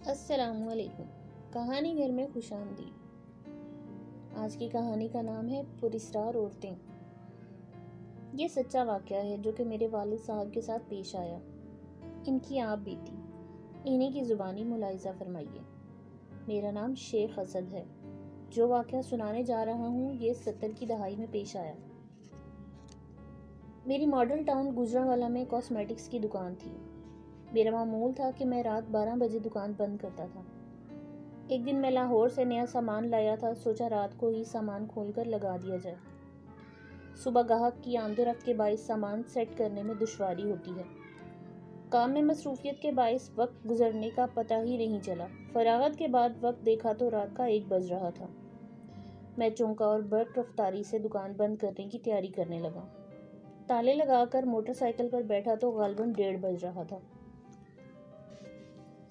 السلام علیکم۔ کہانی گھر میں خوش آمدید۔ آج کی کہانی کا نام ہے پراسرار عورتیں۔ یہ سچا واقعہ ہے جو کہ میرے والد صاحب کے ساتھ پیش آیا۔ ان کی آپ بیٹی، انہی کی زبانی ملاحظہ فرمائیے۔ میرا نام شیخ اسد ہے۔ جو واقعہ سنانے جا رہا ہوں یہ 70 کی دہائی میں پیش آیا۔ میری ماڈل ٹاؤن گجرانوالہ میں کاسمیٹکس کی دکان تھی۔ میرا معمول تھا کہ میں رات 12 بجے دکان بند کرتا تھا۔ ایک دن میں لاہور سے نیا سامان لایا تھا، سوچا رات کو ہی سامان کھول کر لگا دیا جائے۔ صبح گاہک کی آمد و رفت کے باعث سامان سیٹ کرنے میں دشواری ہوتی ہے۔ کام میں مصروفیت کے باعث وقت گزرنے کا پتہ ہی نہیں چلا۔ فراغت کے بعد وقت دیکھا تو رات کا 1 بج رہا تھا۔ میں چونکا اور برق رفتاری سے دکان بند کرنے کی تیاری کرنے لگا۔ تالے لگا کر موٹر سائیکل پر بیٹھا تو غالباً 1:30 بج رہا تھا۔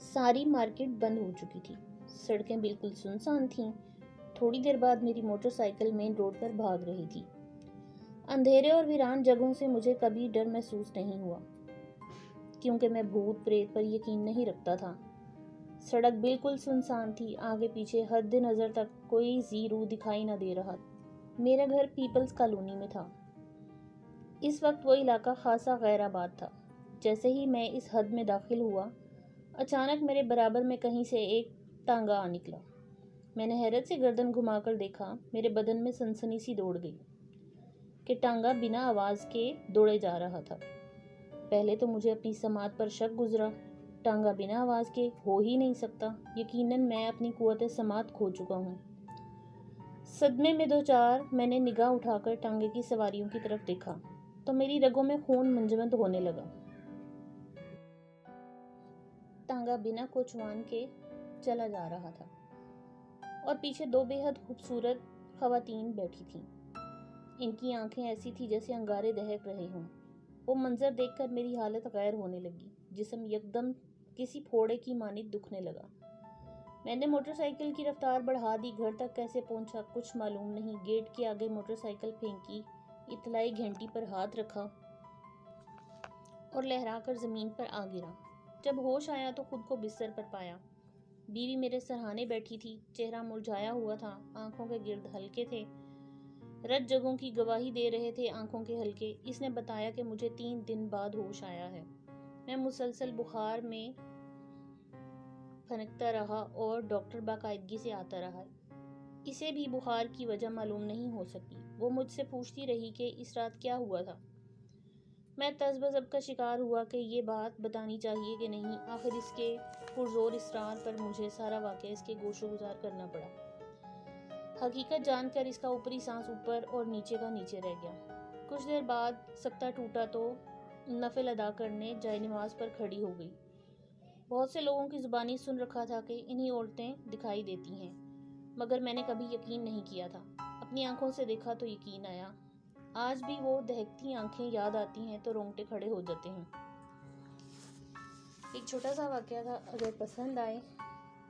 ساری مارکیٹ بند ہو چکی تھی، سڑکیں بالکل سنسان تھیں۔ تھوڑی دیر بعد میری موٹر سائیکل مین روڈ پر بھاگ رہی تھی۔ اندھیرے اور ویران جگہوں سے مجھے کبھی ڈر محسوس نہیں ہوا، کیونکہ میں بھوت پریت پر یقین نہیں رکھتا تھا۔ سڑک بالکل سنسان تھی، آگے پیچھے حد نظر تک کوئی زی رو دکھائی نہ دے رہا۔ میرا گھر پیپلز کالونی میں تھا۔ اس وقت وہ علاقہ خاصا غیر آباد تھا۔ جیسے ہی میں اس حد میں داخل ہوا، اچانک میرے برابر میں کہیں سے ایک ٹانگا آ نکلا۔ میں نے حیرت سے گردن گھما کر دیکھا، میرے بدن میں سنسنی سی دوڑ گئی کہ ٹانگا بنا آواز کے دوڑے جا رہا تھا۔ پہلے تو مجھے اپنی سماعت پر شک گزرا، ٹانگا بنا آواز کے ہو ہی نہیں سکتا، یقیناً میں اپنی قوت سماعت کھو چکا ہوں۔ صدمے میں دوچار میں نے نگاہ اٹھا کر ٹانگے کی سواریوں کی طرف دیکھا تو میری رگوں میں خون منجمد ہونے لگا۔ ٹانگا بنا کوچوان کے چلا جا رہا تھا اور پیچھے 2 بے حد خوبصورت خواتین بیٹھی تھیں۔ ان کی آنکھیں ایسی تھی جیسے انگارے دہک رہے ہوں۔ وہ منظر دیکھ کر میری حالت غیر ہونے لگی، جسم یکدم کسی پھوڑے کی مانند دکھنے لگا۔ میں نے موٹر سائیکل کی رفتار بڑھا دی، گھر تک کیسے پہنچا کچھ معلوم نہیں۔ گیٹ کے آگے موٹر سائیکل پھینکی، اطلاعی گھنٹی پر ہاتھ رکھا اور لہرا کر زمین پر آ گرا۔ جب ہوش آیا تو خود کو بستر پر پایا۔ بیوی میرے سرہانے بیٹھی تھی، چہرہ مرجھایا ہوا تھا، آنکھوں کے گرد حلقے تھے، رت جگہوں کی گواہی دے رہے تھے آنکھوں کے حلقے۔ اس نے بتایا کہ مجھے 3 دن بعد ہوش آیا ہے۔ میں مسلسل بخار میں پھنکتا رہا اور ڈاکٹر باقاعدگی سے آتا رہا۔ اسے بھی بخار کی وجہ معلوم نہیں ہو سکی۔ وہ مجھ سے پوچھتی رہی کہ اس رات کیا ہوا تھا۔ میں تذبذب کا شکار ہوا کہ یہ بات بتانی چاہیے کہ نہیں۔ آخر اس کے پرزور اصرار پر مجھے سارا واقعہ اس کے گوش و گزار کرنا پڑا۔ حقیقت جان کر اس کا اوپری سانس اوپر اور نیچے کا نیچے رہ گیا۔ کچھ دیر بعد سکتہ ٹوٹا تو نفل ادا کرنے جائے نماز پر کھڑی ہو گئی۔ بہت سے لوگوں کی زبانی سن رکھا تھا کہ انہی عورتیں دکھائی دیتی ہیں، مگر میں نے کبھی یقین نہیں کیا تھا۔ اپنی آنکھوں سے دیکھا تو یقین آیا۔ آج بھی وہ دہکتی آنکھیں یاد آتی ہیں تو رونگٹے کھڑے ہو جاتے ہیں۔ ایک چھوٹا سا واقعہ تھا، اگر پسند آئے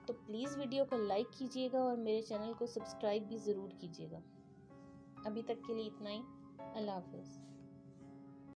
تو پلیز ویڈیو کو لائک کیجیے گا اور میرے چینل کو سبسکرائب بھی ضرور کیجیے گا۔ ابھی تک کے لیے اتنا ہی۔ اللہ حافظ۔